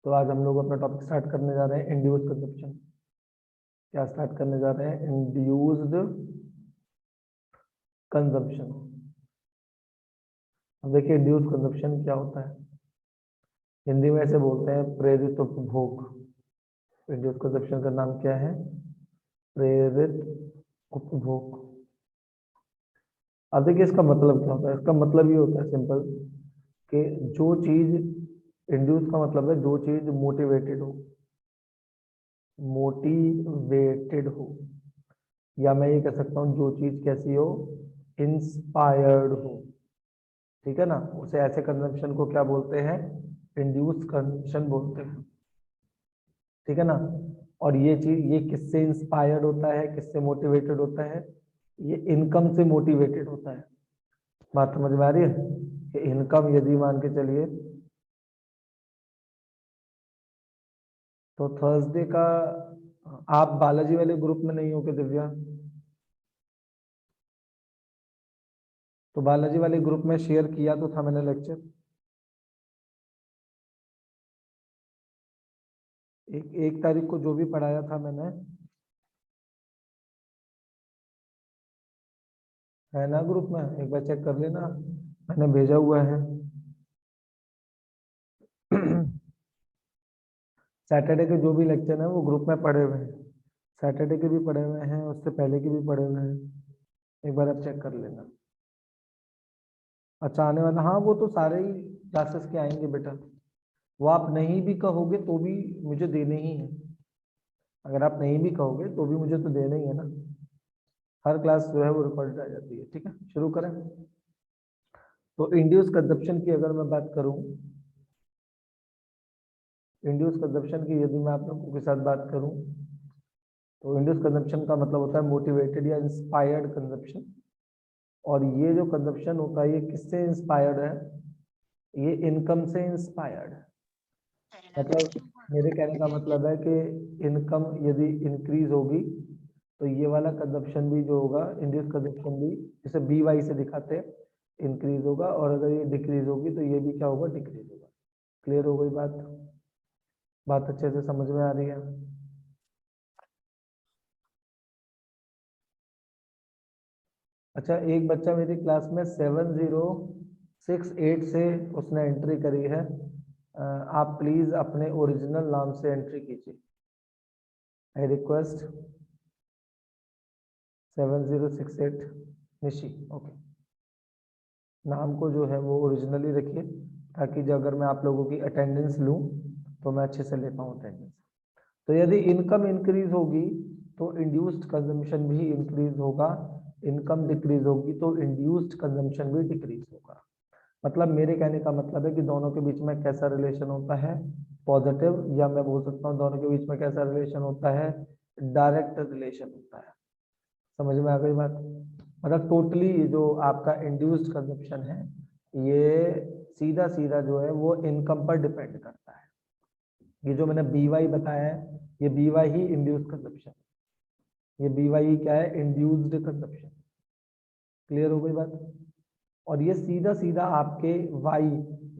तो आज हम लोग अपना टॉपिक स्टार्ट करने जा रहे हैं इंड्यूस्ड कंजप्शन। क्या स्टार्ट करने जा रहे हैं? Induced consumption. अब देखिए इंड्यूस्ड कंजप्शन क्या होता है। हिंदी में ऐसे बोलते हैं प्रेरित उपभोग। इंड्यूस्ड कंजप्शन का नाम क्या है? प्रेरित उपभोग। अब देखिए इसका मतलब क्या होता है। इसका मतलब ये होता है सिंपल कि जो चीज इंड्यूस का मतलब है जो चीज मोटिवेटेड हो, मोटिवेटेड हो, या मैं ये कह सकता हूँ जो चीज कैसी हो, इंस्पायर्ड हो। ठीक है ना, उसे ऐसे कंजम्पशन को क्या बोलते हैं? इंड्यूस कंजम्पशन बोलते हैं। ठीक है ना। और ये चीज ये किससे इंस्पायर्ड होता है, किससे मोटिवेटेड होता है? ये इनकम से मोटिवेटेड होता है। बात समझ में आ रही है कि इनकम यदि मान के चलिए तो थर्सडे का आप बालाजी वाले ग्रुप में नहीं हो के दिव्या? तो बालाजी वाले ग्रुप में शेयर किया तो था मैंने लेक्चर। एक तारीख को जो भी पढ़ाया था मैंने, है ना ग्रुप में, एक बार चेक कर लेना, मैंने भेजा हुआ है। सैटरडे के जो भी लेक्चर है वो ग्रुप में पढ़े हुए हैं। सैटरडे के भी पढ़े हुए हैं, उससे पहले के भी पढ़े हुए हैं। एक बार आप चेक कर लेना। अच्छा आने वाला, हाँ वो तो सारे ही क्लासेस के आएंगे बेटा। वो आप नहीं भी कहोगे तो भी मुझे देने ही है। अगर आप नहीं भी कहोगे तो भी मुझे तो देना ही है ना। हर क्लास जो है वो रिकॉर्डेड आ जाती है। ठीक है, शुरू करें। तो इंड्यूस कंजप्शन की अगर मैं बात करूं, इंड्यूस कंजप्शन की यदि मैं आप लोगों के साथ बात करूं, तो इंड्यूस कंजप्शन का मतलब होता है मोटिवेटेड या इंस्पायर्ड कंजप्शन। और ये जो कंजप्शन होता है ये किससे इंस्पायर्ड है? ये इनकम से इंस्पायर्ड है। मतलब मेरे कहने का मतलब है कि इनकम यदि इंक्रीज होगी तो ये वाला कंजप्शन भी जो होगा, इंड्यूस कंजप्शन भी, जिसे बी वाई से दिखाते हैं, इंक्रीज होगा। और अगर ये डिक्रीज होगी तो ये भी क्या होगा? डिक्रीज होगा। क्लियर हो गई बात? बात अच्छे से समझ में आ रही है? अच्छा, एक बच्चा मेरी क्लास में 7068 से उसने एंट्री करी है। आप प्लीज अपने ओरिजिनल नाम से एंट्री कीजिए। I request 7068 Nishi. ओके, नाम को जो है वो ओरिजिनली रखिए ताकि जो अगर मैं आप लोगों की अटेंडेंस लूं तो मैं अच्छे से ले पाऊँ अटेंडेंस। तो यदि इनकम इंक्रीज होगी तो इंड्यूस्ड कंजम्पशन भी इंक्रीज होगा। इनकम डिक्रीज होगी तो इंड्यूस्ड कंजम्पशन भी डिक्रीज होगा। मतलब मेरे कहने का मतलब है कि दोनों के बीच में कैसा रिलेशन होता है? पॉजिटिव, या मैं बोल सकता हूँ दोनों के बीच में कैसा रिलेशन होता है? डायरेक्ट रिलेशन होता है। समझ में आ गई बात? मतलब टोटली जो आपका इंड्यूस्ड कंजप्शन है ये सीधा सीधा जो है वो इनकम पर डिपेंड करता है। ये जो मैंने बी वाई बताया है ये बी वाई ही इंड्यूस्ड कंजप्शन, ये बी वाई क्या है? Induced consumption. क्लियर हो गई बात? और ये सीधा सीधा आपके वाई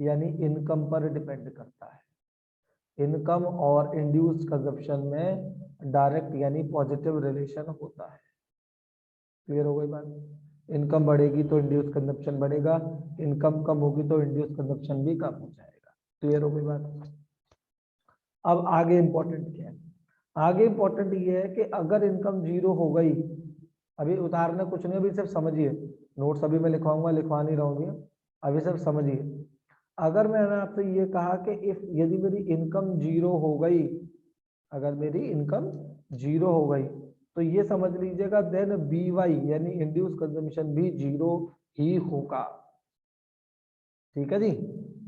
यानी इनकम पर डिपेंड करता है। इनकम और इंड्यूस्ड कंजप्शन में डायरेक्ट यानी पॉजिटिव रिलेशन होता है। क्लियर हो गई बात? इनकम बढ़ेगी तो इंड्यूस कंजप्शन बढ़ेगा, इनकम कम होगी तो इंड्यूस कंजप्शन भी कम हो जाएगा। क्लियर हो गई बात? अब आगे इंपॉर्टेंट क्या है? आगे इंपॉर्टेंट ये है कि अगर इनकम जीरो हो गई, अभी उतारना कुछ नहीं, अभी सिर्फ समझिए, नोट्स अभी मैं लिखवाऊंगा, लिखवा नहीं रहूंगी, अभी सिर्फ समझिए। अगर मैंने आपसे ये कहा कि इफ यदि मेरी इनकम जीरो हो गई, अगर मेरी इनकम जीरो हो गई तो ये समझ लीजिएगा देन बी वाई यानी इंड्यूस कंजम्पशन भी जीरो ही होगा। ठीक है जी?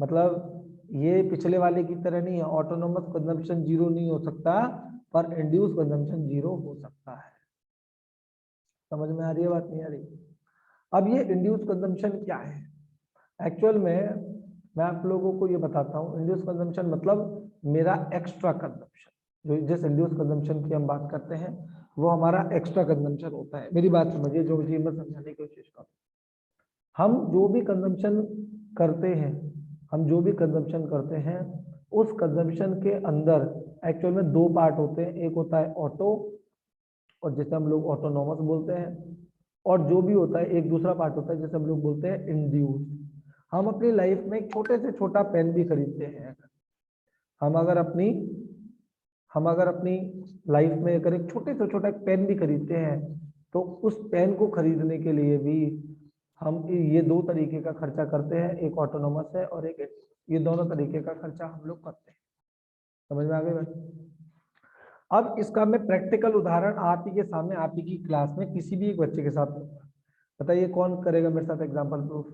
मतलब ये पिछले वाले की तरह नहीं है, ऑटोनोमस कंजम्पशन जीरो नहीं हो सकता पर इंड्यूस कंजम्पशन जीरो हो सकता है। समझ में आ रही है बात? नहीं आ रही? अब ये इंड्यूस कंजम्पशन क्या है एक्चुअल में, मैं आप लोगों को ये बताता हूँ। इंड्यूस कंजम्पशन मतलब मेरा एक्स्ट्रा कंजम्पशन, जो जिस इंड्यूस कंजम्पशन की हम बात करते हैं वो हमारा एक्स्ट्रा कंजम्पशन होता है। मेरी बात समझिए, जो चीज मैं समझाने की कोशिश करूँ। हम जो भी कंजम्पशन करते हैं, हम जो भी कंजम्पशन करते हैं उस कंजम्पशन के अंदर एक्चुअल में दो पार्ट होते हैं, एक होता है ऑटो और जिसे हम लोग ऑटोनॉमस बोलते हैं, और जो भी होता है एक दूसरा पार्ट होता है जिसे हम लोग बोलते हैं इंड्यूस। हम अपनी लाइफ में एक छोटे से छोटा पेन भी खरीदते हैं। हम अगर अपनी लाइफ में अगर एक छोटे से छोटा पेन भी खरीदते हैं तो उस पेन को खरीदने के लिए भी हम ये दो तरीके का खर्चा करते हैं, एक ऑटोनॉमस है और एक, ये दोनों तरीके का खर्चा हम लोग करते हैं। समझ में आ गई बात। अब इसका मैं प्रैक्टिकल उदाहरण आप ही के सामने आप ही की क्लास में किसी भी एक बच्चे के साथ लूंगा। बताइए कौन करेगा मेरे साथ एग्जाम्पल प्रूफ?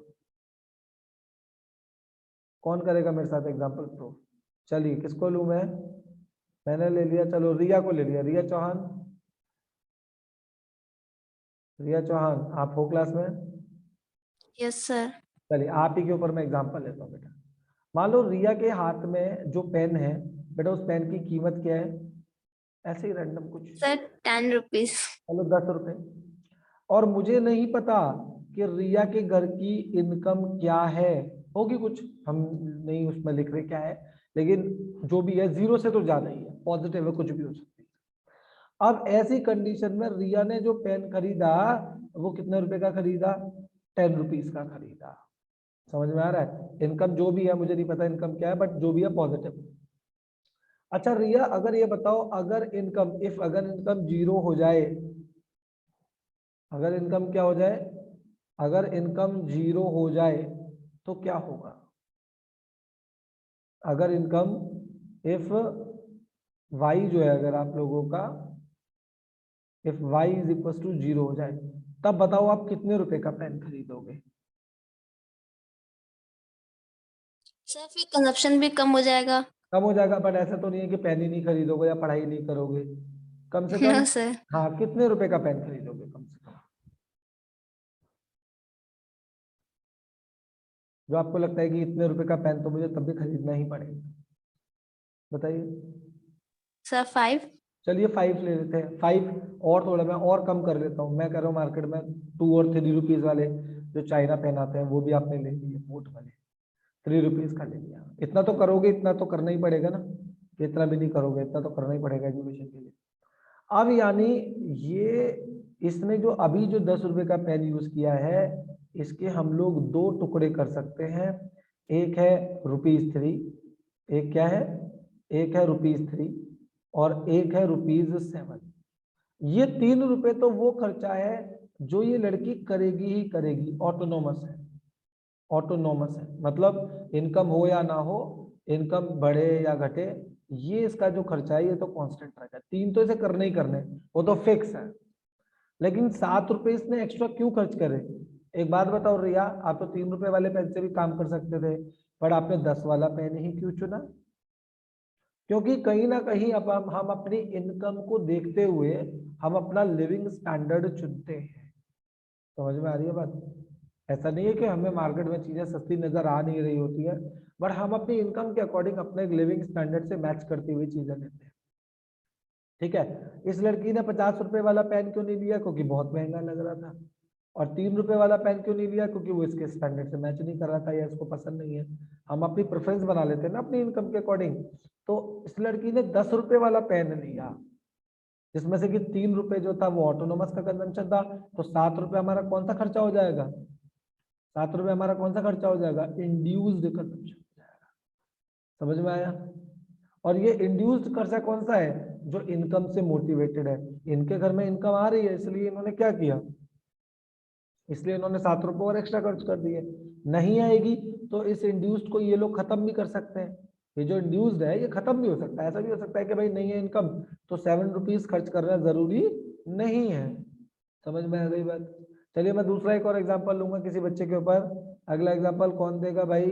कौन करेगा मेरे साथ एग्जाम्पल प्रूफ? चलिए किसको लूं मैं? मैंने ले लिया, चलो रिया को ले लिया। रिया चौहान, रिया चौहान आप हो क्लास में? Yes sir. चलिए आप ही के ऊपर मैं एग्जाम्पल लेता हूँ बेटा। मान लो रिया के हाथ में जो पेन है बेटा, उस पेन की कीमत क्या है? ऐसे ही रैंडम कुछ, सर 10 रुपीज। चलो 10 रुपए। और मुझे नहीं पता कि रिया के घर की इनकम क्या है, होगी कुछ, हम नहीं उसमें लिख रहे क्या है, लेकिन जो भी है जीरो से तो ज्यादा ही है, पॉजिटिव है, कुछ भी हो सकती है। अब ऐसी कंडीशन में रिया ने जो पेन खरीदा वो कितने रुपए का खरीदा? 10 रुपीज का खरीदा। समझ में आ रहा है? इनकम जो भी है, मुझे नहीं पता इनकम क्या है, बट जो भी है पॉजिटिव। अच्छा रिया अगर ये बताओ, अगर इनकम जीरो हो जाए, अगर इनकम क्या हो जाए, अगर इनकम जीरो हो जाए तो क्या होगा? अगर इनकम, इफ वाई जो है अगर आप लोगों का, if Y is equal to zero हो जाए, तब बताओ आप कितने रुपए का पेन खरीदोगे? सर फिर कंजप्शन भी कम हो जाएगा। कम हो जाएगा, बट ऐसा तो नहीं है कि पेन ही नहीं खरीदोगे या पढ़ाई नहीं करोगे। कम से नो कम, सर। हाँ कितने रुपए का पेन खरीदोगे कम से कम? जो आपको लगता है कि इतने रुपए का पेन तो मुझे तब भी खरीदना ही पड़ेगा, बताइए। सर 5। चलिए 5 ले लेते हैं, 5। और थोड़ा मैं और कम कर लेता हूँ, मैं कह रहा हूँ मार्केट में 2 और 3 रुपीज वाले जो चाइना पेन आते हैं वो भी आपने ले लिए, मोट वाले 3 रुपीज का ले लिया। इतना तो करोगे, इतना तो करना ही पड़ेगा ना, इतना भी नहीं करोगे, इतना तो करना ही पड़ेगा एजुकेशन के लिए। अब यानी ये, इसने जो अभी जो 10 रुपए का पेन यूज किया है, इसके हम लोग दो टुकड़े कर सकते हैं। एक है ₹3, एक क्या है, एक है ₹3 और एक है ₹7। ये 3 रुपए तो वो खर्चा है जो ये लड़की करेगी ही करेगी, ऑटोनोमस है। ऑटोनोमस है मतलब इनकम हो या ना हो, इनकम बढ़े या घटे, ये इसका जो खर्चा है ये तो कांस्टेंट रहेगा। 3 तो इसे करने ही करने, वो तो फिक्स है। लेकिन 7 रुपए इसने एक्स्ट्रा क्यों खर्च करे? एक बात बताओ रिया, आप तो 3 रुपए वाले पेन से भी काम कर सकते थे, पर आपने 10 वाला पेन ही क्यों चुना? क्योंकि कहीं ना कहीं अब हम अपनी इनकम को देखते हुए हम अपना लिविंग स्टैंडर्ड चुनते हैं। समझ में आ रही है बात? ऐसा नहीं है कि हमें मार्केट में चीजें सस्ती नजर आ नहीं रही होती है, बट हम अपनी इनकम के अकॉर्डिंग अपने लिविंग स्टैंडर्ड से मैच करती हुई चीजें लेते हैं। ठीक है, इस लड़की ने 50 रुपए वाला पेन क्यों नहीं लिया? क्योंकि बहुत महंगा लग रहा था। और 3 रुपए वाला पेन क्यों नहीं लिया? क्योंकि वो इसके स्टैंडर्ड से मैच नहीं कर रहा था या इसको पसंद नहीं है। हम अपनी प्रेफरेंस बना लेते हैं ना अपनी इनकम के अकॉर्डिंग। तो इस लड़की ने 10 रुपए वाला पेन लिया, जिसमें से कि 3 रुपए जो था वो ऑटोनोमस का कंजम्पशन था, तो 7 रुपए हमारा कौन सा खर्चा हो जाएगा? 7 रुपए हमारा कौन सा खर्चा हो जाएगा? इंड्यूस्ड कंजम्पशन हो जाएगा। समझ में आया? और ये इंड्यूस्ड खर्चा कौन सा है? जो इनकम से मोटिवेटेड है। इनके घर में इनकम आ रही है, इसलिए इन्होंने क्या किया, इसलिए इन्होंने 7 रुपए और एक्स्ट्रा खर्च कर दिए। नहीं आएगी तो इस इंड्यूस्ड को ये लोग खत्म भी कर सकते हैं। ये जो इंड्यूस्ड है ये खत्म भी हो सकता है। ऐसा भी हो सकता है कि भाई नहीं है इनकम तो 7 रुपीज खर्च करना जरूरी नहीं है। समझ में आ गई बात? चलिए मैं दूसरा एक और एग्जाम्पल लूंगा किसी बच्चे के ऊपर। अगला एग्जाम्पल कौन देगा भाई?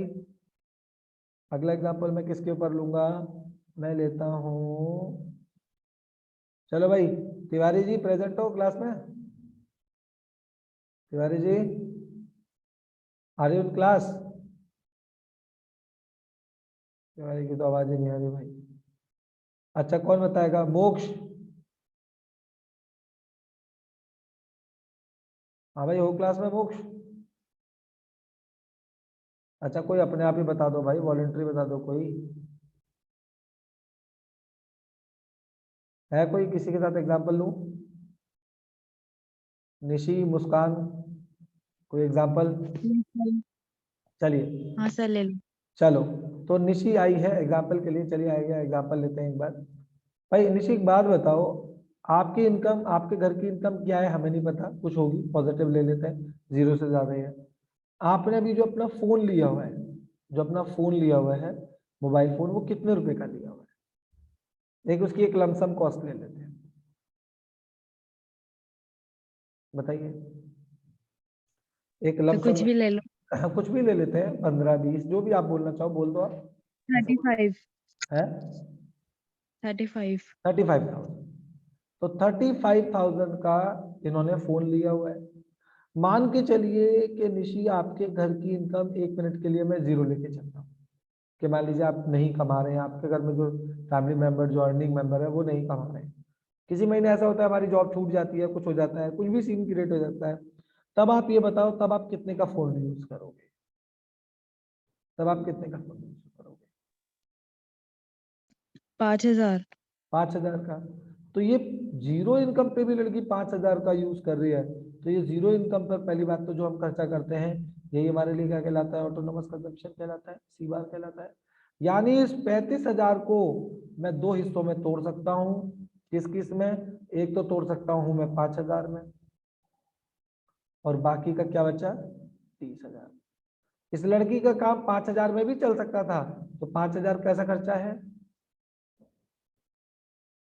अगला एग्जाम्पल मैं किसके ऊपर लूंगा? मैं लेता हूं, चलो भाई तिवारी जी प्रेजेंट हो क्लास में? Tiwari ji are you in class? Tiwari की तो आवाज ही नहीं आ रही भाई। अच्छा कौन बताएगा? मोक्ष, हाँ भाई हो क्लास में मोक्ष? अच्छा कोई अपने आप ही बता दो भाई, वॉलेंट्री बता दो कोई। है कोई किसी के साथ एग्जांपल लूं? निशी, मुस्कान, कोई एग्जांपल? चलिए हाँ सर ले लो। चलो, तो निशी आई है एग्जांपल के लिए, चलिए आइए एग्जांपल लेते हैं एक बार। भाई निशी एक बात बताओ, आपकी इनकम, आपके घर की इनकम क्या है हमें नहीं पता, कुछ होगी, पॉजिटिव ले लेते हैं, 0 से ज्यादा ही है। आपने अभी जो अपना फोन लिया हुआ है, जो अपना फोन लिया हुआ है मोबाइल फोन, वो कितने रुपए का लिया हुआ है? देखिए उसकी एक लमसम कॉस्ट ले लेते हैं, बताइए एक तो लमसम। कुछ भी ले लो। कुछ भी ले लेते हैं, 15 20 जो भी आप बोलना चाहो बोल दो आप। 35। है 35। 35,000। तो 35,000 का इन्होंने फोन लिया हुआ है। मान के चलिए कि निशी आपके घर की इनकम 1 मिनट के लिए मैं 0 लेके चलता हूँ, कि मान लीजिए आप नहीं कमा रहे हैं, आपके घर में जो फैमिली मेंबर, जो अर्निंग मेंबर है वो नहीं कमा रहे हैं, किसी महीने ऐसा होता है हमारी जॉब छूट जाती है, कुछ हो जाता है, कुछ भी सीन क्रिएट हो जाता है, तब आप ये बताओ, तब आप कितने का फोन यूज करोगे? तब आप कितने का फोन यूज करोगे? 5000। 5,000 का। तो ये 0 इनकम पे भी लड़की 5,000 का यूज कर रही है, तो ये 0 इनकम पर पहली बात तो जो हम खर्चा करते हैं, यही हमारे लिए क्या कहलाता है? ऑटोनोमस कंजप्शन कहलाता है, सी बार कहलाता है। यानी इस 35,000 को मैं 2 हिस्सों में तोड़ सकता हूँ। किस किस में? एक तो तोड़ सकता हूँ मैं 5,000 में, और बाकी का क्या बचा? 30,000। इस लड़की का काम 5,000 में भी चल सकता था, तो 5,000 कैसा खर्चा है?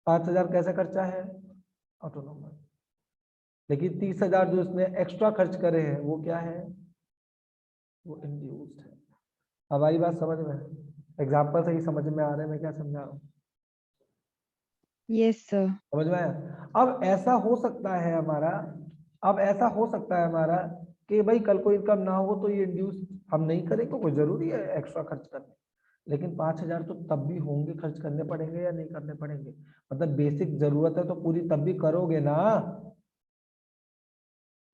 5,000 कैसा खर्चा है? ऑटोनोमस। लेकिन 30,000 जो इसने एक्स्ट्रा खर्च करे हैं वो क्या है? वो इंड्यूस्ड है। अब आई बात समझ में? एग्जाम्पल से ही समझ में आ रहे हैं मैं क्या समझा रहा हूँ? Yes sir. समझ में आया? अब ऐसा हो सकता है हमारा, अब ऐसा हो सकता है हमारा कि भाई कल को इनकम ना हो तो ये इंड्यूस हम नहीं करेंगे, कोई जरूरी है एक्स्ट्रा खर्च करने, लेकिन 5,000 तो तब भी होंगे, खर्च करने पड़ेंगे या नहीं करने पड़ेंगे? मतलब बेसिक जरूरत है तो पूरी तब भी करोगे ना।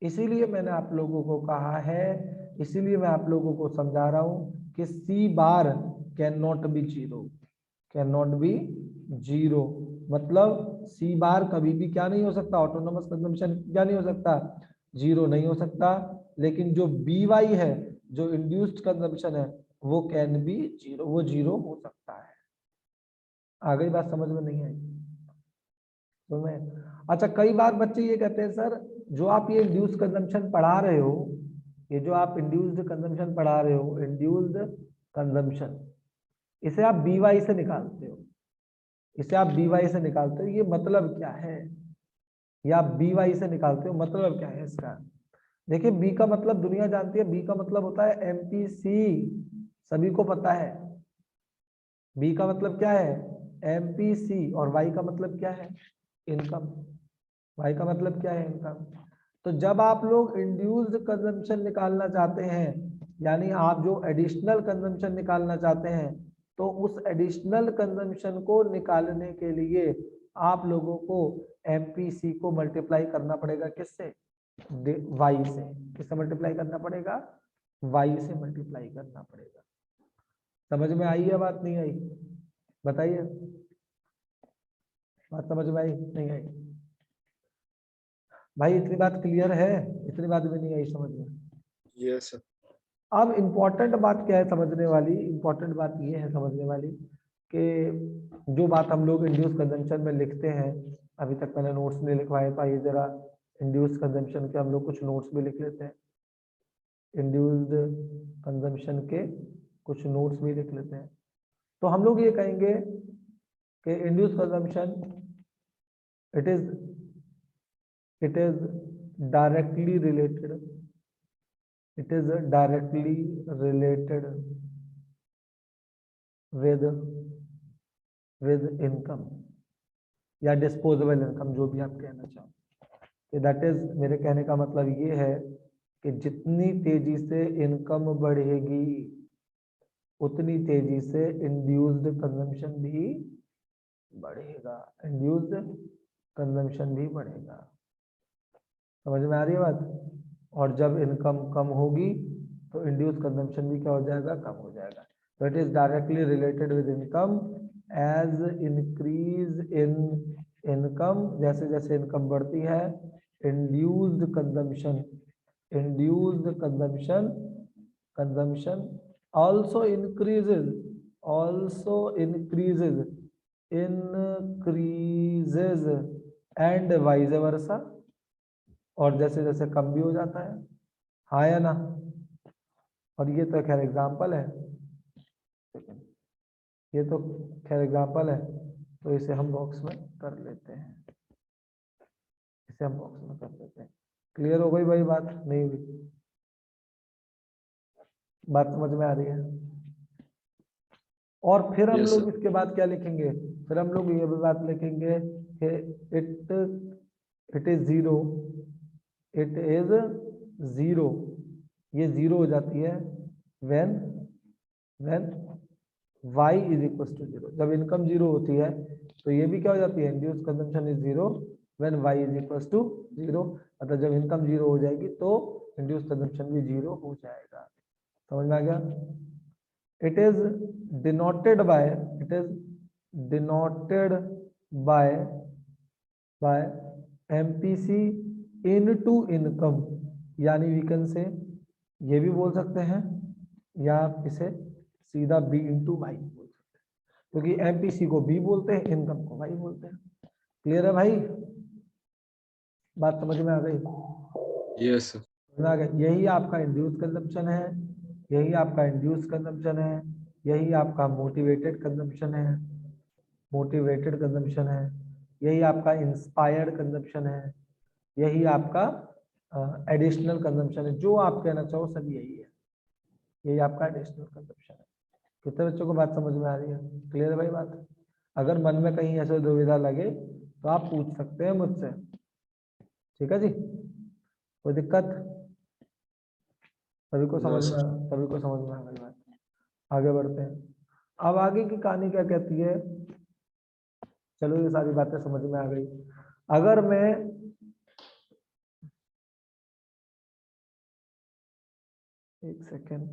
इसीलिए मैंने आप लोगों को कहा है, इसीलिए मैं आप लोगों को समझा रहा हूं कि C bar cannot be zero, cannot be zero. मतलब सी बार कभी भी क्या नहीं हो सकता? ऑटोनोमस कंजम्पशन क्या नहीं हो सकता? जीरो नहीं हो सकता। लेकिन जो बी वाई है, जो इंड्यूस्ड कंजम्पशन है, वो कैन बी जीरो, वो जीरो हो सकता है। आ गई बात समझ में? नहीं आई तो मैं, अच्छा कई बार बच्चे ये कहते हैं सर, जो आप ये इंड्यूस्ड कंजम्पशन पढ़ा रहे हो, ये जो आप इंड्यूस्ड कंजम्पशन पढ़ा रहे हो, इंड्यूस्ड कंजम्पशन, इसे आप बी वाई से निकालते हो, इसे आप बी वाई से निकालते हो, ये मतलब क्या है? या आप बी वाई से निकालते हो, मतलब क्या है इसका? देखिए बी का मतलब दुनिया जानती है, बी का मतलब होता है एमपीसी, सभी को पता है। बी का मतलब क्या है? एमपीसी। और वाई का मतलब क्या है? इनकम। वाई का मतलब क्या है? इनकम। तो जब आप लोग इंड्यूस्ड कंजम्पशन निकालना चाहते हैं, यानी आप जो एडिशनल कंजम्पशन निकालना चाहते हैं, तो उस एडिशनल कंजम्पशन को निकालने के लिए आप लोगों को एमपीसी को मल्टीप्लाई करना पड़ेगा किससे? वाई से। किससे मल्टीप्लाई करना पड़ेगा? वाई से मल्टीप्लाई करना पड़ेगा। समझ में आई है बात? नहीं आई? बताइए, बात समझ में आई नहीं आई? भाई इतनी बात क्लियर है? इतनी बात भी नहीं आई समझ में? Yes sir. अब इम्पोर्टेंट बात क्या है समझने वाली? इम्पोर्टेंट बात ये है समझने वाली कि जो बात हम लोग इंड्यूस कंजम्पशन में लिखते हैं, अभी तक मैंने नोट्स नहीं लिखवाए, तो आइए जरा इंड्यूस कंजम्पशन के हम लोग कुछ नोट्स भी लिख लेते हैं। इंड्यूस्ड कंजम्पशन के कुछ नोट्स भी लिख लेते हैं। तो हम लोग ये कहेंगे कि induce consumption it is directly related, it is directly related with income या डिस्पोजेबल इनकम, जो भी आप कहना चाहो। दैट इज, मेरे कहने का मतलब ये है कि जितनी तेजी से इनकम बढ़ेगी, उतनी तेजी से इंड्यूस्ड कंजम्पशन भी बढ़ेगा, इंड्यूस्ड कंजम्पशन भी बढ़ेगा। समझ में आ रही है बात? और जब इनकम कम होगी तो इंड्यूस कंजम्पशन भी क्या हो जाएगा? कम हो जाएगा। So it is directly related with income, as increase in income, जैसे जैसे इनकम बढ़ती है, induced consumption, induced consumption, consumption also increases, also increases, increases and vice versa, और जैसे जैसे कम भी हो जाता है, हाँ या ना। और ये तो खैर एग्जाम्पल है, ये तो खैर एग्जाम्पल है, तो इसे हम बॉक्स में कर लेते हैं, इसे हम बॉक्स में कर देते हैं। क्लियर हो गई भाई बात? नहीं हुई? बात समझ में आ रही है? और फिर हम Yes, लोग sir. इसके बाद क्या लिखेंगे? फिर हम लोग ये भी बात लिखेंगे कि it is zero, it is zero, ये जीरो हो जाती है when y is equal to zero. जब इनकम जीरो होती है तो ये भी क्या हो जाती है, induce consumption is zero when y is equal to zero. मतलब जब इनकम जीरो हो जाएगी तो इंड्यूस कंजम्पशन भी जीरो हो जाएगा। समझ में आ गया? it is denoted by, it is denoted by MPC into income, यानी वी कैन से, ये भी बोल सकते हैं या आप इसे सीधा B into Y बोल सकते हैं, क्योंकि MPC को B बोलते हैं, इनकम को Y बोलते हैं। क्लियर है भाई? बात समझ में आ गई? Yes, sir. यही आपका इंड्यूस कंजम्पशन है, यही आपका इंड्यूस कंजम्पशन है, यही आपका मोटिवेटेड कंजम्पशन है, मोटिवेटेड कंजम्पशन है, यही आपका इंस्पायर्ड कंजम्पशन है, यही आपका एडिशनल कंजम्पशन है। जो आप कहना चाहो सब यही है, यही आपका एडिशनल कंजम्पशन है। कितने बच्चों को बात समझ में आ रही है? क्लियर है भाई बात? अगर मन में कहीं ऐसे दुविधा लगे तो आप पूछ सकते हैं मुझसे, ठीक है जी? कोई दिक्कत? सभी को समझ No, में, सभी को समझ में आ गई बात? आगे बढ़ते हैं। अब आगे की कहानी क्या कहती है? चलो ये सारी बातें समझ में आ गई। अगर मैं एक सेकेंड,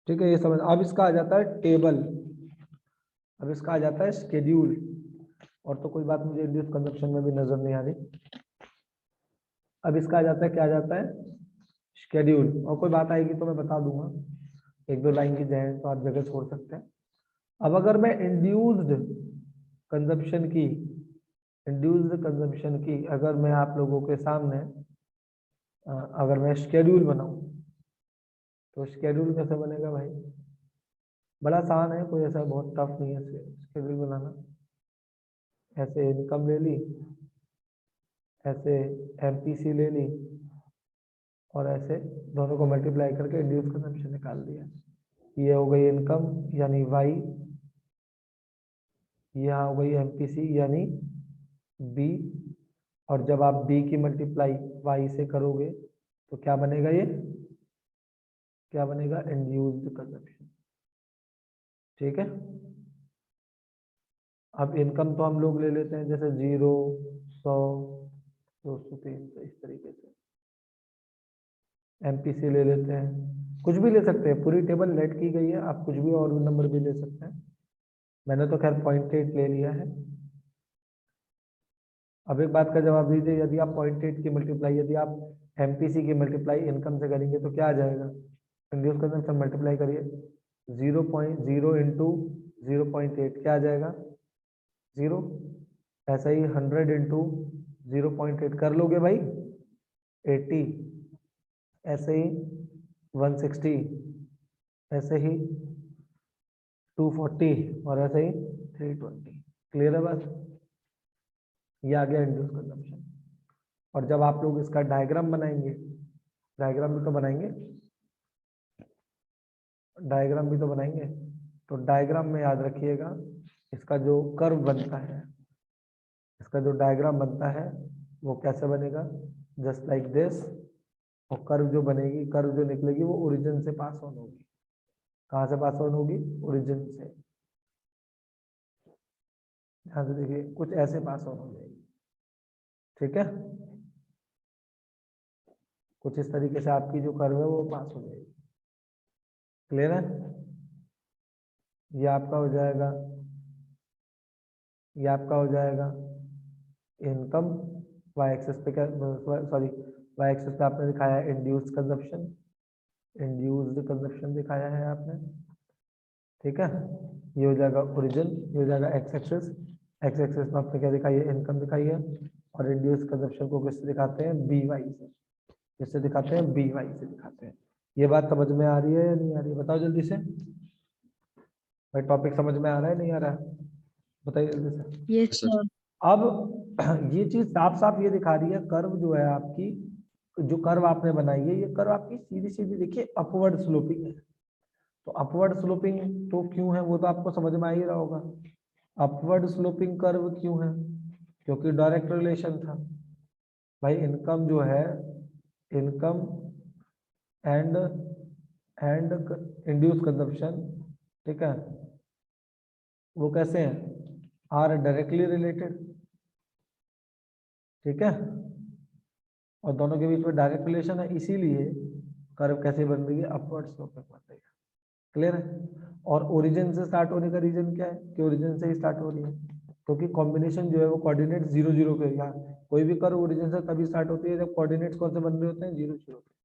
ठीक है, ये समझ। अब इसका आ जाता है टेबल, अब इसका आ जाता है शेड्यूल। और तो कोई बात मुझे इंड्यूस कंजप्शन में भी नजर नहीं आ रही। अब इसका आ जाता है, क्या आ जाता है? शेड्यूल। और कोई बात आएगी तो मैं बता दूंगा, एक दो लाइन की जाए तो आप जगह छोड़ सकते हैं। अब अगर मैं इंड्यूस्ड कंजप्शन की, इंड्यूस्ड कंजम्पशन की अगर मैं आप लोगों के सामने अगर मैं शेड्यूल बनाऊं तो शेड्यूल कैसे बनेगा भाई? बड़ा आसान है, कोई ऐसा बहुत टफ नहीं है शेड्यूल बनाना। ऐसे इनकम ले ली, ऐसे एमपीसी ले ली, और ऐसे दोनों को मल्टीप्लाई करके इंड्यूस कंजम्पशन निकाल दिया। ये हो गई इनकम यानी वाई, यह हो गई एमपीसी यानी बी, और जब आप बी की मल्टीप्लाई वाई से करोगे तो क्या बनेगा? ये क्या बनेगा? Induced consumption. ठीक है? अब इनकम तो हम लोग ले लेते हैं जैसे 0, 100, 200, 300, इस तरीके से। एमपीसी ले लेते हैं, कुछ भी ले सकते हैं, पूरी टेबल लेट की गई है, आप कुछ भी और नंबर भी ले सकते हैं। मैंने तो खैर 0.8 ले लिया है। अब एक बात का जवाब दीजिए, यदि आप 0.8 की मल्टीप्लाई, यदि आप एमपीसी की मल्टीप्लाई इनकम से करेंगे तो क्या आ जाएगा? इंड्यूस कंजम्पशन मल्टीप्लाई करिए, 0.0 इंटू 0.8 क्या आ जाएगा? 0। ऐसा ही 100 इंटू 0.8 कर लोगे भाई, 80। ऐसे ही 160, ऐसे ही 240, और ऐसे ही 320। क्लियर है बात? ये आ गया इंड्यूस कंजम्पशन। और जब आप लोग इसका डायग्राम बनाएंगे, डायग्राम भी तो बनाएंगे, डायग्राम भी तो बनाएंगे, तो डायग्राम में याद रखिएगा इसका जो कर्व बनता है, इसका जो डायग्राम बनता है वो कैसे बनेगा? Just like this. और कर्व जो बनेगी, कर्व जो निकलेगी वो ओरिजिन से पास ऑन होगी। कहाँ से पास ऑन होगी? ओरिजिन से। ध्यान से देखिए, कुछ ऐसे पास ऑन हो जाएगी। ठीक है? कुछ इस तरीके से आपकी जो कर्व है वो पास हो जाएगी। क्लियर है? ये आपका हो जाएगा, ये आपका हो जाएगा इनकम। वाई एक्सेस पे क्या, सॉरी, वाई एक्सेस पे आपने दिखाया है इंड्यूस्ड कंजप्शन, इंड्यूस्ड कंजप्शन दिखाया है आपने, ठीक है। ये हो जाएगा ओरिजिन, ये हो जाएगा एक्स एक्सेस। एक्स एक्सेस में आपने क्या दिखाई है, इनकम दिखाई है। और इंड्यूस्ड कंजप्शन को किससे दिखाते हैं, बी वाई से। किससे दिखाते हैं, बी वाई से दिखाते हैं। ये बात समझ में आ रही है या नहीं आ रही है, बताओ जल्दी से भाई। टॉपिक समझ में आ रहा है नहीं आ रहा है, बताइए जल्दी से। Yes, Yes, sir. sir. अब ये चीज साफ साफ ये दिखा रही है, कर्व जो है आपकी, जो कर्व आपने बनाई है, ये कर्व आपकी सीधी सीधी देखिए अपवर्ड स्लोपिंग है। तो अपवर्ड स्लोपिंग तो क्यों है, वो तो आपको समझ में आ ही रहा होगा। अपवर्ड स्लोपिंग कर्व क्यों है, क्योंकि डायरेक्ट रिलेशन था भाई। इनकम जो है, इनकम एंड इंड्यूस कंजप्शन, ठीक है, वो कैसे हैं, आर डायरेक्टली रिलेटेड, ठीक है। और दोनों के बीच में डायरेक्ट रिलेशन है, इसीलिए कर्व कैसे बन रही है, अपवर्ड स्लोपिंग बन रही है। क्लियर है? और ओरिजिन से स्टार्ट होने का रीजन क्या है, कि ओरिजिन से ही स्टार्ट हो रही है, क्योंकि कॉम्बिनेशन जो है वो कोऑर्डिनेट 0 0 के, यहाँ कोई भी कर्व ओरिजिन से तभी स्टार्ट होती है जब कोऑर्डिनेट्स कौन से बन रहे होते हैं, 0 0 पे।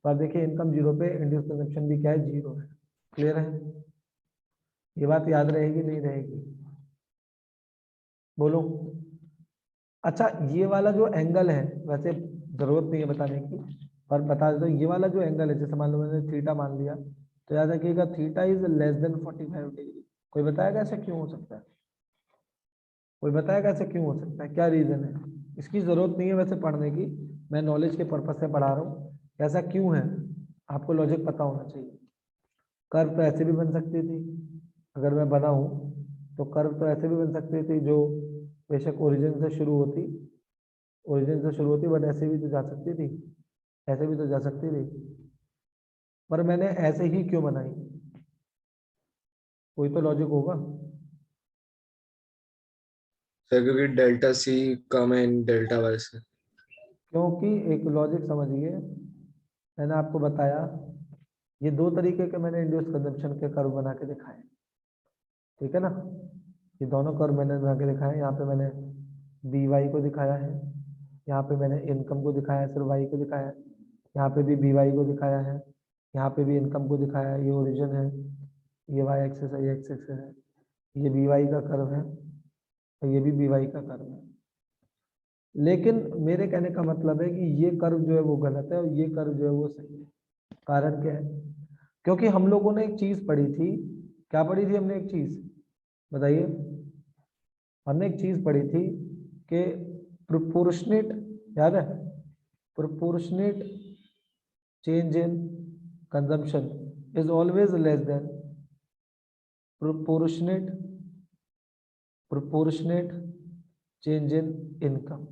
तो आप देखिए इनकम 0 पे, इंड्यूस कंजप्शन भी क्या है, 0 है। क्लियर है? ये बात याद रहेगी नहीं रहेगी, बोलो। अच्छा, ये वाला जो एंगल है, वैसे जरूरत नहीं है बताने की, पर बता देता हूँ, ये वाला जो एंगल है, जैसे मान लो मैंने थीटा मान लिया, तो याद रखिएगा theta is less than 45 degree. कोई बताएगा ऐसे क्यों हो सकता है, कोई बताएगा ऐसे क्यों हो सकता है, क्या रीजन है? इसकी जरूरत नहीं है वैसे पढ़ने की, मैं नॉलेज के पर्पज से पढ़ा रहा हूँ। ऐसा क्यों है, आपको लॉजिक पता होना चाहिए। कर्व तो ऐसे भी बन सकती थी, अगर मैं बनाऊं तो कर्व तो ऐसे भी बन सकती थी, जो बेशक ओरिजिन से शुरू होती, ओरिजिन से शुरू होती, बट ऐसे भी तो जा सकती थी, ऐसे भी तो जा सकती थी। पर मैंने ऐसे ही क्यों बनाई, कोई तो लॉजिक होगा। सर क्योंकि डेल्टा सी कम है इन डेल्टा वाई से। क्योंकि एक लॉजिक समझिए, मैंने आपको बताया, ये दो तरीके के मैंने इंड्यूस कंजप्शन के कर्व बना के दिखाए, ठीक है ना। ये दोनों कर्व मैंने बना के दिखाए, यहाँ पे मैंने बी वाई को दिखाया है, यहाँ पे मैंने इनकम को दिखाया है, सिर्फ वाई को दिखाया है, यहाँ पे भी बी वाई को दिखाया है, यहाँ पे भी इनकम को दिखाया है। ये ओरिजिन है, ये वाई एक्सिस है, ये एक्स एक्सिस है, ये बी वाई का कर्व है, और ये भी बी वाई का कर्व है। लेकिन मेरे कहने का मतलब है कि ये कर्व जो है वो गलत है, और ये कर्व जो है वो सही है। कारण क्या है, क्योंकि हम लोगों ने एक चीज पढ़ी थी, क्या पढ़ी थी हमने, एक चीज बताइए। हमने एक चीज पढ़ी थी कि प्रोपोर्शनेट, याद है, proportionate change in consumption is always less than proportionate proportionate change in income.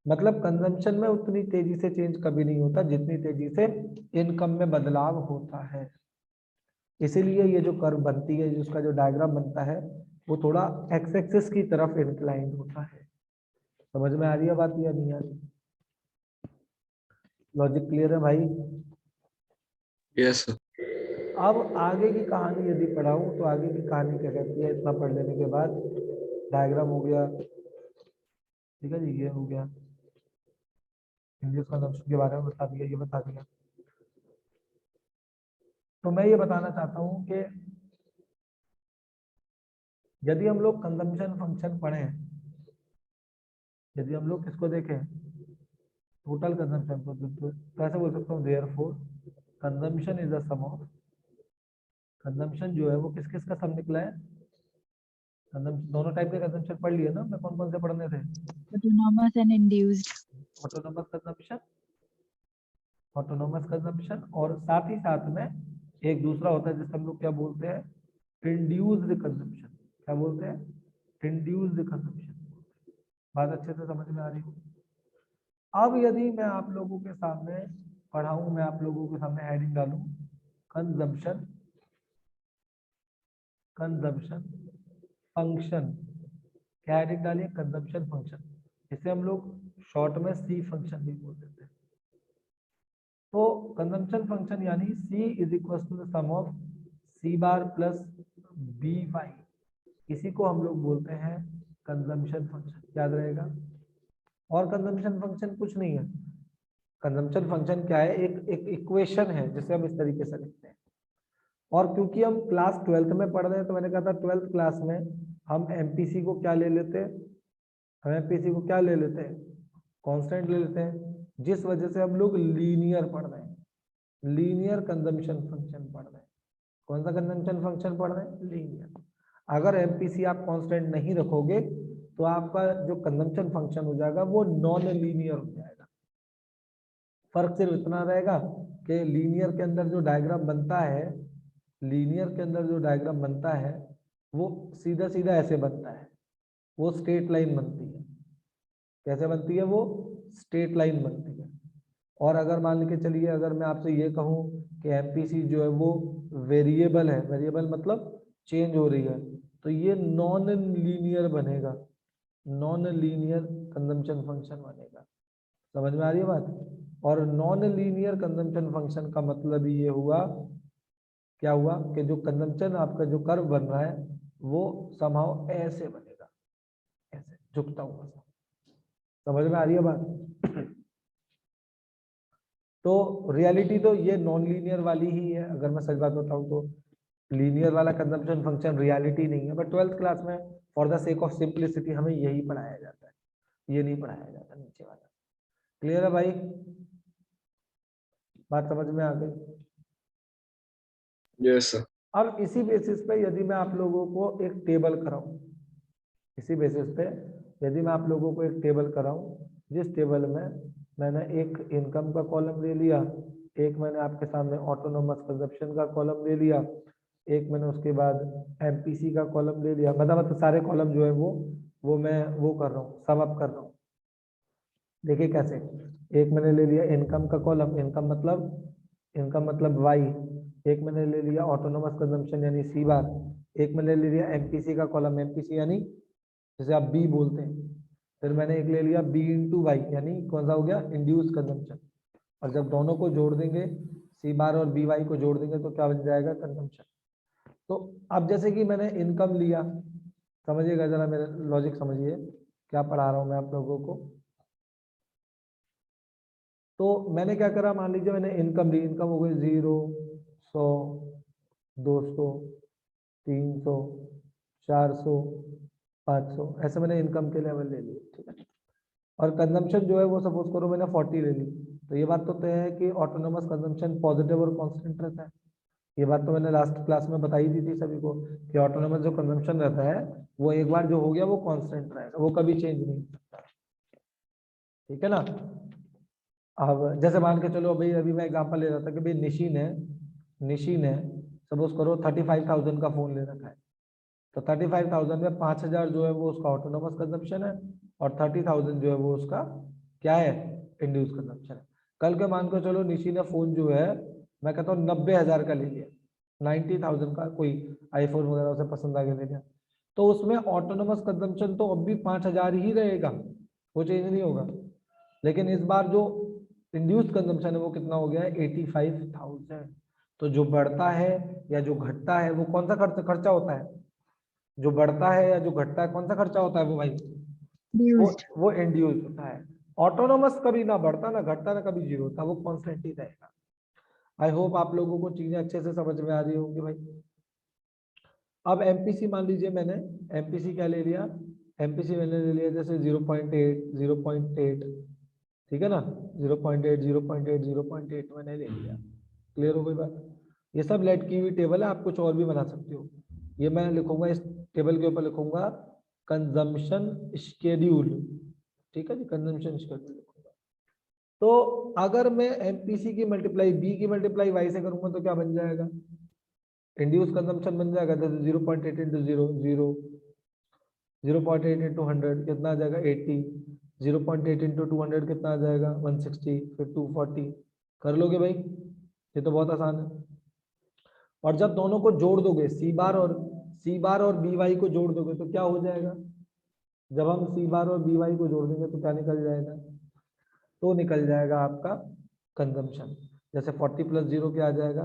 मतलब कंजम्पशन में उतनी तेजी से चेंज कभी नहीं होता जितनी तेजी से इनकम में बदलाव होता है। इसीलिए ये जो कर्व बनती है, जिसका जो डायग्राम बनता है, वो थोड़ा एक्स एक्सिस की तरफ इंक्लाइंड होता है। समझ में आ रही है बात या नहीं आ रही? लॉजिक क्लियर है भाई? Yes sir. अब आगे की कहानी यदि पढ़ाऊं तो आगे की कहानी क्या कहती है, इतना पढ़ लेने के बाद, डायग्राम हो गया, ठीक है जी, ये हो गया, इंग्लिश कंजम्पशन के बारे में बता दिया, ये बता दिया। तो मैं ये बताना चाहता हूँ कि यदि हम लोग कंजम्पशन फंक्शन पढ़ें, यदि हम लोग किसको देखें, टोटल कंजम्पशन को, तो ऐसे बोल सकता हूँ, therefore consumption is the sum of, consumption जो है वो किस किस का सम निकला है, कंजम्पशन दोनों टाइप के कंजम्पशन पढ़ लिए ना, मैं कौन कौन से पढ़ने थे, Autonomous and induced. Autonomous consumption, autonomous consumption, और साथ ही साथ में एक दूसरा होता है जिसे हम लोग क्या बोलते हैं, इंड्यूस्ड कंजम्पशन। क्या बोलते हैं, इंड्यूस्ड कंजम्पशन। बात अच्छे से समझ में आ रही है? अब यदि मैं आप लोगों के सामने पढ़ाऊं, मैं आप लोगों के सामने हेडिंग डालूं, कंजम्पशन, कंजम्पशन फंक्शन, क्या हेडिंग डालिए, कंजम्पशन फंक्शन। इसे हम लोग शॉर्ट में सी फंक्शन भी बोल देते हैं। तो कंजम्पशन फंक्शन यानी C is equal to the sum of C bar plus B Y, इसी को हम लोग बोलते हैं कंजम्पशन फंक्शन, याद रहेगा। और कंजम्पशन फंक्शन कुछ नहीं है, कंजम्पशन फंक्शन क्या है, एक इक्वेशन है जिसे हम इस तरीके से लिखते हैं। और क्योंकि हम क्लास 12th में पढ़ रहे हैं तो मैंने कहा था 12th क्लास में हम एमपीसी को क्या ले लेते हैं, हम एमपीसी को क्या ले लेते हैं, कांस्टेंट ले लेते हैं, जिस वजह से हम लोग लीनियर पढ़ रहे हैं, लीनियर कंजम्पशन फंक्शन पढ़ रहे हैं। कौन सा कंजम्पशन फंक्शन पढ़ रहे हैं, लीनियर। अगर एमपीसी आप कांस्टेंट नहीं रखोगे तो आपका जो कंजम्पशन फंक्शन हो जाएगा वो नॉन लीनियर हो जाएगा। फर्क सिर्फ इतना रहेगा कि लीनियर के अंदर जो डायग्राम बनता है, लीनियर के अंदर जो डायग्राम बनता है वो सीधा सीधा ऐसे बनता है, वो स्ट्रेट लाइन बनती है। कैसे बनती है, वो स्ट्रेट लाइन बनती है। और अगर मान के चलिए, अगर मैं आपसे ये कहूं कि एमपीसी जो है वो वेरिएबल है, वेरिएबल मतलब चेंज हो रही है, तो ये नॉन लीनियर बनेगा, नॉन लीनियर कंजम्पशन फंक्शन बनेगा। समझ में आ रही है बात। और नॉन लीनियर कंजम्पशन फंक्शन का मतलब ये हुआ, क्या हुआ कि जो कंजम्पशन आपका जो कर्व बन रहा है वो समहाउ ऐसे बनेगा, ऐसे झुकता हुआ सा। समझ में आ रही है बात। तो रियलिटी तो ये नॉन लीनियर वाली ही है, अगर मैं सच बात बताऊं तो लीनियर वाला कंजम्पशन फंक्शन रियलिटी नहीं है, बट 12th क्लास में for the sake of simplicity हमें यही पढ़ाया जाता है, ये नहीं पढ़ाया जाता नीचे वाला। क्लियर है भाई, बात समझ में आ गई। Yes, sir. अब इसी बेसिस पे यदि मैं आप लोगों को एक टेबल कराऊं, इसी बेसिस पे यदि मैं आप लोगों को एक टेबल कराऊं, जिस टेबल में मैंने एक इनकम का कॉलम ले लिया, एक मैंने आपके सामने ऑटोनोमस कंजप्शन का कॉलम ले लिया, एक मैंने उसके बाद एमपीसी का कॉलम ले लिया, मतलब सारे कॉलम जो है वो मैं वो कर रहा हूँ, सम अप कर रहा हूँ। देखिए कैसे, एक मैंने ले लिया इनकम का कॉलम, इनकम मतलब वाई, एक मैंने ले लिया ऑटोनोमस कंजम्पशन यानी सी बार, एक मैंने ले लिया एमपीसी का कॉलम, एमपीसी यानी जैसे आप बी बोलते हैं, फिर मैंने एक ले लिया बी इंटू वाई यानी कौन सा हो गया, इंड्यूस कंजम्पशन। और जब दोनों को जोड़ देंगे, सी बार और बी वाई को जोड़ देंगे तो क्या बन जाएगा, कंजम्पशन। तो अब जैसे कि मैंने इनकम लिया, समझिएगा जरा मेरा लॉजिक समझिए क्या पढ़ा रहा हूँ मैं आप लोगों को। तो मैंने क्या करा, मान लीजिए मैंने इनकम ली, इनकम हो गई 0, 100, 200, 300, 400, 500, ऐसे मैंने इनकम के लेवल ले लिए, ठीक है। और कंजम्पशन जो है वो सपोज करो मैंने 40 ले ली, तो ये बात तो तय है कि ऑटोनोमस कंजम्पशन पॉजिटिव और कांस्टेंट रहता है। ये बात तो मैंने लास्ट क्लास में बताई दी थी सभी को कि ऑटोनोमस जो कंजम्पशन रहता है वो एक बार जो हो गया वो कांस्टेंट रहेगा, वो कभी चेंज नहीं हो सकता, ठीक है ना। अब जैसे मान के चलो भाई, अभी मैं एग्जांपल ले रहा था कि भाई निशिन है सपोज करो 35,000 का फोन ले रखा है, तो 35,000 में 5,000 जो है वो उसका ऑटोनोमस कंजम्पशन है और 30,000 जो है वो उसका क्या है, इंड्यूस कंजम्पशन है। कल के मान के चलो निशी ने फोन जो है मैं कहता हूँ 90,000 का ले लिया, 90,000 का कोई आईफोन वगैरह उसे पसंद आ गया ले लिया, तो उसमें ऑटोनोमस कंजम्पशन तो अब भी 5,000 ही रहेगा, वो चेंज नहीं होगा। लेकिन इस बार जो इंड्यूस कंजम्पशन है वो कितना हो गया है, 85,000। तो जो बढ़ता है या जो घटता है वो कौन सा खर्चा होता है, जो बढ़ता है या जो घटता है कौन सा खर्चा होता है वो भाई, Used. वो इंड्यूस होता है। ऑटोनोमस कभी ना बढ़ता ना घटता ना कभी जीरो होता, वो कांस्टेंट ही रहेगा। आई होप आप लोगों को चीजें अच्छे से समझ में आ रही होंगी भाई। अब एमपीसी मान लीजिए मैंने एमपीसी क्या ले लिया, एमपीसी मैंने ले लिया जैसे 0.8 0.8, ठीक है ना, 0.8 0.8 0.8 मैंने ले लिया। क्लियर हो गई बात। ये सब लेट की हुई टेबल है, आप कुछ और भी बना सकते हो। ये मैं लिखूंगा इस टेबल के ऊपर लिखूंगा कंजम्पशन शेड्यूल, ठीक है जी, कंजम्पशन शेड्यूल लिखूंगा। तो अगर मैं एमपीसी की मल्टीप्लाई बी की मल्टीप्लाई वाई से करूंगा तो क्या बन जाएगा, इंड्यूस कंजम्पशन बन जाएगा, जैसे 0.8 इंटू 0 0, 0.8 इंटू 100 कितना आ जाएगा 80, 0.8 इंटू 200 कितना आ जाएगा 160, फिर 240। कर लोगे भाई, ये तो बहुत आसान है। और जब दोनों को जोड़ दोगे सी बार और बी वाई को जोड़ दोगे तो क्या हो जाएगा, जब हम सी बार और बी वाई को जोड़ देंगे तो क्या निकल जाएगा, तो निकल जाएगा आपका कंजम्पशन। जैसे 40 प्लस 0 क्या आ जाएगा,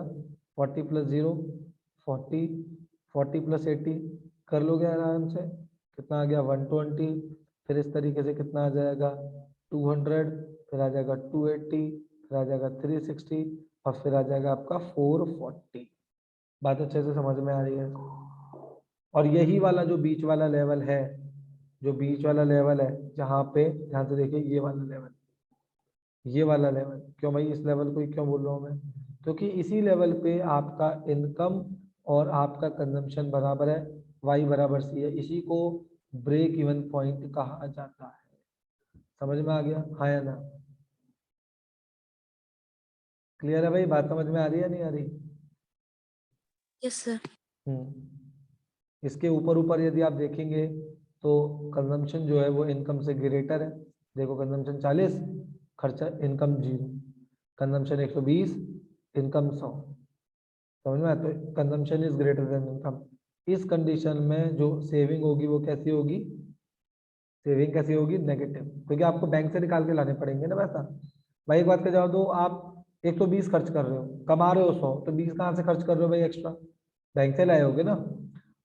40 प्लस 0 40, 40 प्लस 80 कर लोगे आराम से, कितना आ गया 120, फिर इस तरीके से कितना आ जाएगा 200, फिर आ जाएगा 280, फिर आ जाएगा 360 और फिर आ जाएगा आपका 440। बात अच्छे से समझ में आ रही है। और यही वाला जो बीच वाला लेवल है, जो बीच वाला लेवल है जहाँ पे, ध्यान से देखिए ये वाला लेवल, ये वाला लेवल, क्यों भाई इस लेवल को ही क्यों बोल रहा हूँ मैं, क्योंकि इसी लेवल पे आपका इनकम और आपका कंजम्पशन बराबर है, y बराबर सी है, इसी को ब्रेक इवन पॉइंट कहा जाता है। समझ में आ गया, हाँ या ना? क्लियर है भाई, बात समझ में आ रही है नहीं आ रही? Yes sir. इसके ऊपर ऊपर यदि आप देखेंगे तो कंजम्पशन जो है वो इनकम से ग्रेटर है। देखो कंजम्पशन 40, खर्चा इनकम 0, कंजम्पशन 120, इनकम 100। समझ में आता है, consumption is greater than income. इस कंडीशन में जो सेविंग होगी वो कैसी होगी, सेविंग कैसी होगी, नेगेटिव, क्योंकि आपको बैंक से निकाल के लाने पड़ेंगे ना पैसा। भाई एक बात का जवाब दो, आप 120 खर्च कर रहे हो, कमा रहे हो 100, तो 20 कहाँ से खर्च कर रहे हो भाई एक्स्ट्रा, बैंक से लाए होगे ना।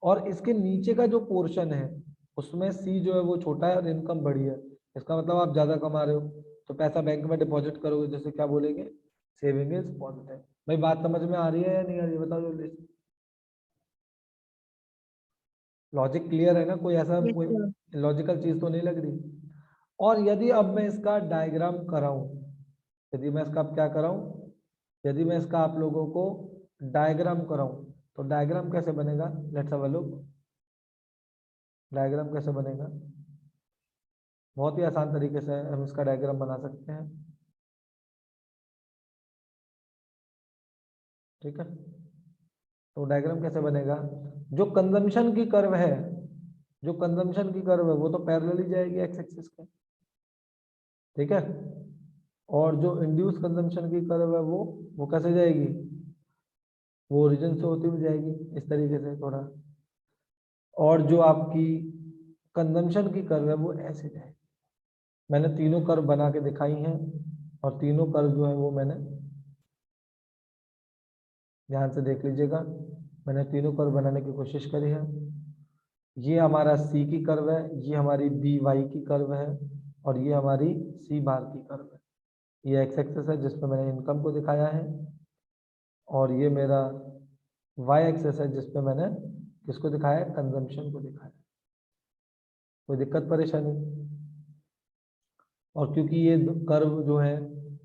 और इसके नीचे का जो पोर्शन है उसमें सी जो है वो छोटा है और इनकम बड़ी है, इसका मतलब आप ज्यादा कमा रहे हो, तो पैसा बैंक में डिपॉजिट करोगे, जैसे क्या बोलेंगे, सेविंग इज पॉजिटिव। भाई बात समझ में आ रही है या नहीं आ रही है, बताओ जल्दी। लॉजिक क्लियर है ना, कोई ऐसा Yes, कोई sir. लॉजिकल चीज तो नहीं लग रही? और यदि अब मैं इसका डायग्राम कराऊं, यदि मैं इसका क्या कराऊं, यदि मैं इसका आप लोगों को डायग्राम कराऊं, तो डायग्राम कैसे बनेगा, let's have a look. Diagram कैसे बनेगा, बहुत ही आसान तरीके से हम इसका डायग्राम बना सकते हैं। ठीक है, तो डायग्राम कैसे बनेगा, जो कंजम्पशन की कर्व है, जो कंजम्पशन की कर्व है वो तो पैरेलल ही जाएगी एक्स एक्सिस के, ठीक है। और जो इंड्यूस कंजम्पशन की कर्व है वो कैसे जाएगी, वो ओरिजिन से होती हुई जाएगी इस तरीके से थोड़ा। और जो आपकी कंजम्पशन की कर्व है वो ऐसे जाएगी। मैंने तीनों कर्व बना के दिखाई हैं, और तीनों कर्व जो है वो मैंने, ध्यान से देख लीजिएगा, मैंने तीनों कर्व बनाने की कोशिश करी है। ये हमारा सी की कर्व है, ये हमारी बी वाई की कर्व है, और ये हमारी सी बार की कर्व है। ये एक्स एक्सिस है जिसमें मैंने इनकम को दिखाया है, और ये मेरा वाई एक्सिस है जिसमें मैंने किसको दिखाया है, कंजम्पशन को दिखाया है। कोई दिक्कत परेशानी? और क्योंकि ये कर्व जो है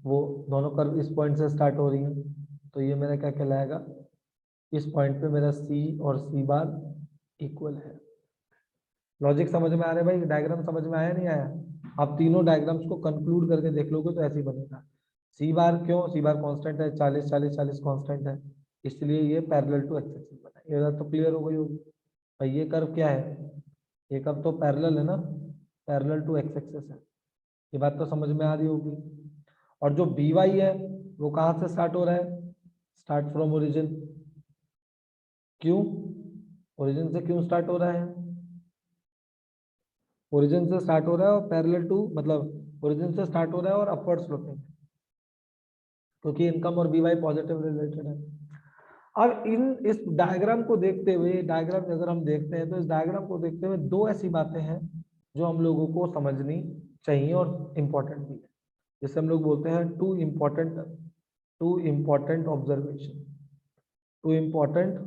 वो दोनों कर्व इस पॉइंट से स्टार्ट हो रही हैं, तो ये मेरा क्या कहलाएगा, इस पॉइंट पे मेरा सी और सी बार इक्वल है। लॉजिक समझ में आ रहा है भाई, डायग्राम समझ में आया नहीं आया? आप तीनों डायग्राम्स को कंक्लूड करके देख लोगे तो ऐसे ही बनेगा। सी बार क्यों, सी बार कांस्टेंट है, 40 40 40 कांस्टेंट है, इसलिए ये पैरेलल टू एक्स एक्सिस बना। ये बात तो क्लियर हो गई होगी भाई। ये कर्व क्या है, ये कर्व तो पैरेलल है ना, पैरेलल टू एक्स एक्सिस है, ये बात तो समझ में आ रही होगी। और जो बी वाई है वो कहाँ से स्टार्ट हो रहा है, स्टार्ट फ्रॉम ओरिजिन। क्यों, ओरिजिन से क्यों स्टार्ट हो रहा है, ओरिजिन से स्टार्ट हो रहा है और पैरेलल टू, मतलब ओरिजिन से स्टार्ट हो रहा है और अपवर्ड स्लोपिंग, क्योंकि इनकम और बीवाई पॉजिटिव रिलेटेड है। अब इस डायग्राम को देखते हुए, डायग्राम अगर हम देखते हैं तो इस डायग्राम को देखते हुए दो ऐसी बातें हैं जो हम लोगों को समझनी चाहिए और इम्पोर्टेंट भी है, जिसे हम लोग बोलते हैं two important observation, two important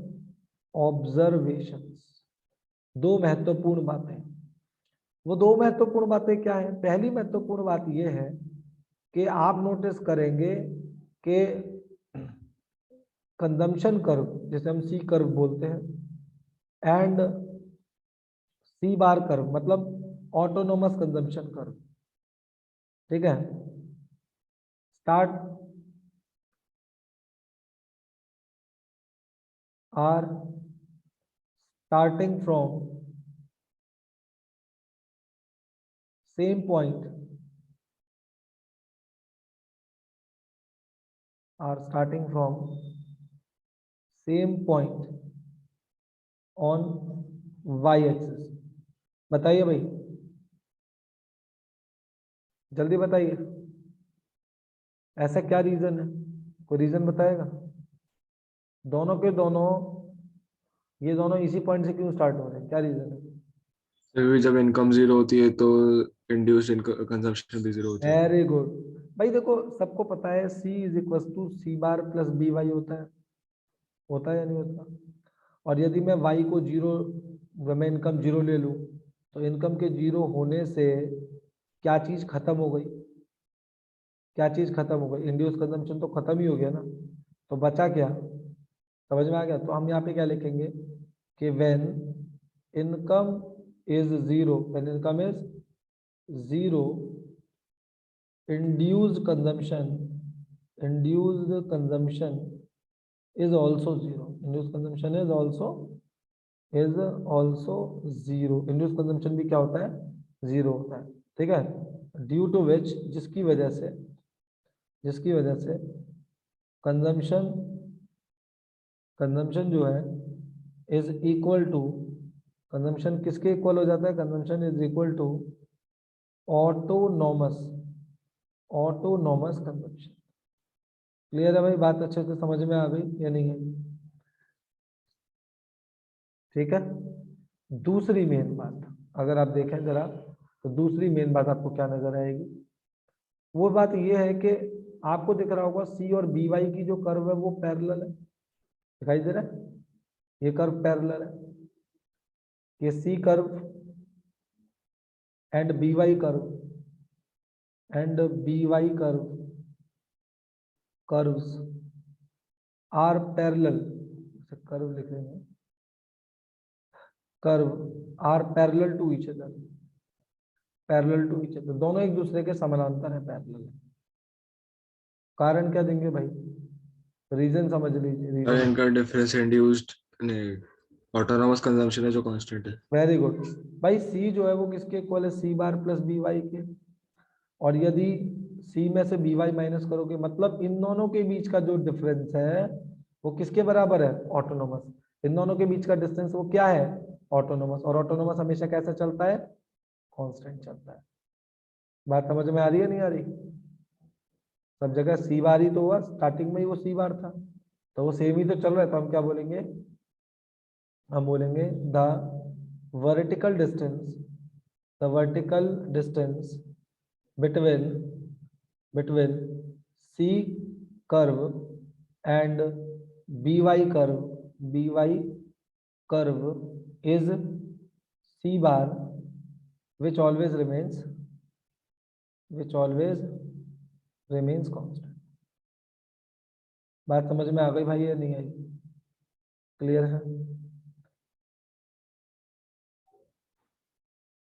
observations, दो महत्वपूर्ण बातें। वो दो महत्वपूर्ण बातें क्या है, पहली महत्वपूर्ण बात यह है कि आप नोटिस करेंगे कि कंजम्पशन कर्व, जिसे हम सी कर्व बोलते हैं, एंड सी बार कर्व, मतलब ऑटोनोमस कंजम्पशन कर्व, ठीक है, start our starting from same point, are starting from same point on y axis। बताइए भाई, जल्दी बताइए, ऐसा क्या रीजन है? कोई रीजन बताएगा? दोनों के दोनों, ये दोनों इसी पॉइंट से क्यों स्टार्ट हो रहे हैं, क्या रीजन है? फिर जब इनकम जीरो होती है तो इंड्यूस्ड कंजम्पशन भी जीरो होती है। वेरी गुड भाई। देखो सबको पता है C is equal to C bar plus B Y होता है या नहीं होता? और यदि मैं y को जीरो, मैं इनकम जीरो ले लूं, तो इनकम के जीरो होने से क्या चीज खत्म हो गई? क्या चीज खत्म हो गई? इंड्यूस कंजम्पशन तो खत्म ही हो गया ना। तो बचा क्या? समझ में आ गया? तो हम यहाँ पे क्या लिखेंगे कि when income is zero, when income is zero, induced consumption is also zero. Induced consumption is also zero. Induced consumption भी क्या होता है? जीरो होता है। ठीक है। ड्यू टू विच, जिसकी वजह से कंजम्पशन जो है इज इक्वल टू, कंजम्पशन किसके इक्वल हो जाता है? Consumption is equal to autonomous consumption. Clear है भाई? बात अच्छे से समझ में आ गई या नहीं आई? ठीक है। दूसरी मेन बात अगर आप देखें जरा, तो दूसरी मेन बात आपको क्या नजर आएगी? वो बात ये है कि आपको दिख रहा होगा सी और बी वाई की जो कर्व है वो पैरेलल है, दिखाई दे रहा है? ये कर्व पैरेलल है, ये C curve and B Y curve curves are parallel. Curve लिख लेंगे, curve are parallel to each other, दोनों एक दूसरे के समानांतर है, पैरेलल है। कारण क्या देंगे भाई? रीजन समझ लीजिए, और रीजन। इनका डिफरेंस इंड्यूस्ड नहीं, ऑटोनॉमस कंजम्पशन है जो कांस्टेंट है। वेरी गुड भाई। सी जो है वो किसके इक्वल है? सी बार प्लस बी वाई के। और यदि सी में से बी वाई माइनस करोगे, मतलब इन दोनों के बीच का जो डिफरेंस है वो किसके बराबर है? ऑटोनोमस। इन दोनों के बीच का डिस्टेंस वो क्या है? ऑटोनोमस। और ऑटोनोमस हमेशा कैसे चलता है? कांस्टेंट चलता है। बात समझ में आ रही है नहीं आ रही? सब जगह सी बार ही तो हुआ, स्टार्टिंग में ही वो सी बार था, तो वो सेम ही तो चल रहा है। तो हम क्या बोलेंगे? हम बोलेंगे the vertical distance between C curve and BY curve is C bar, which always remains constant. बात समझ में आ गई भाई या नहीं आई? क्लियर है?